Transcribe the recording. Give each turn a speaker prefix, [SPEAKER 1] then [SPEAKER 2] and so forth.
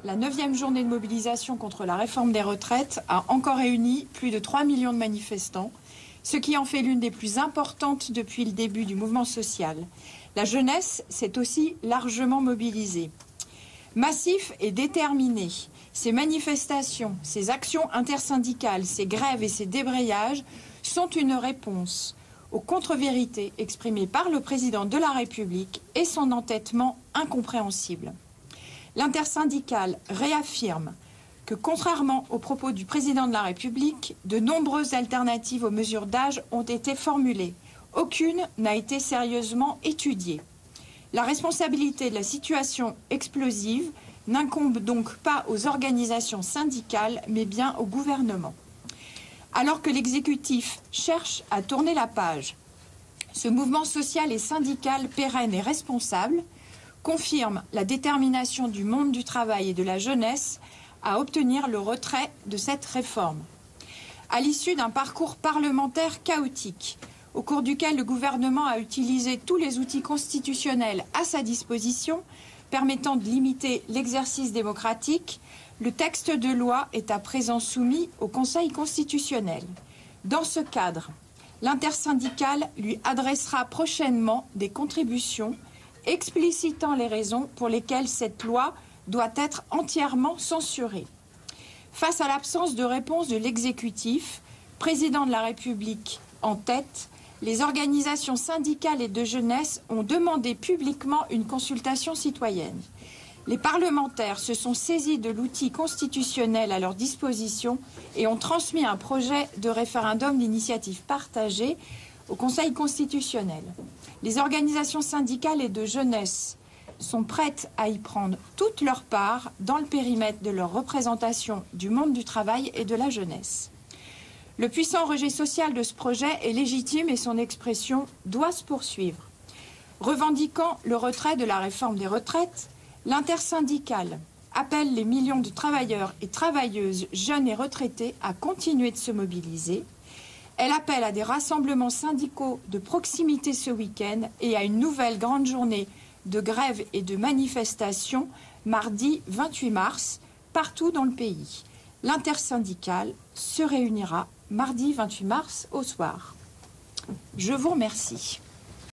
[SPEAKER 1] la 9e journée de mobilisation contre la réforme des retraites a encore réuni plus de 3 millions de manifestants, ce qui en fait l'une des plus importantes depuis le début du mouvement social. La jeunesse s'est aussi largement mobilisée. Massif et déterminé, ces manifestations, ces actions intersyndicales, ces grèves et ces débrayages sont une réponse aux contre-vérités exprimées par le président de la République et son entêtement incompréhensible. L'intersyndicale réaffirme que, contrairement aux propos du président de la République, de nombreuses alternatives aux mesures d'âge ont été formulées. Aucune n'a été sérieusement étudiée. La responsabilité de la situation explosive n'incombe donc pas aux organisations syndicales, mais bien au gouvernement. Alors que l'exécutif cherche à tourner la page, ce mouvement social et syndical pérenne et responsable confirme la détermination du monde du travail et de la jeunesse à obtenir le retrait de cette réforme. À l'issue d'un parcours parlementaire chaotique, au cours duquel le gouvernement a utilisé tous les outils constitutionnels à sa disposition, permettant de limiter l'exercice démocratique, le texte de loi est à présent soumis au Conseil constitutionnel. Dans ce cadre, l'intersyndicale lui adressera prochainement des contributions explicitant les raisons pour lesquelles cette loi doit être entièrement censurée. Face à l'absence de réponse de l'exécutif, président de la République en tête, les organisations syndicales et de jeunesse ont demandé publiquement une consultation citoyenne. Les parlementaires se sont saisis de l'outil constitutionnel à leur disposition et ont transmis un projet de référendum d'initiative partagée au Conseil constitutionnel. Les organisations syndicales et de jeunesse sont prêtes à y prendre toute leur part dans le périmètre de leur représentation du monde du travail et de la jeunesse. Le puissant rejet social de ce projet est légitime et son expression doit se poursuivre. Revendiquant le retrait de la réforme des retraites, l'intersyndicale appelle les millions de travailleurs et travailleuses jeunes et retraités à continuer de se mobiliser. Elle appelle à des rassemblements syndicaux de proximité ce week-end et à une nouvelle grande journée de grève et de manifestation mardi 28 mars partout dans le pays. L'intersyndicale se réunira mardi 28 mars au soir. Je vous remercie.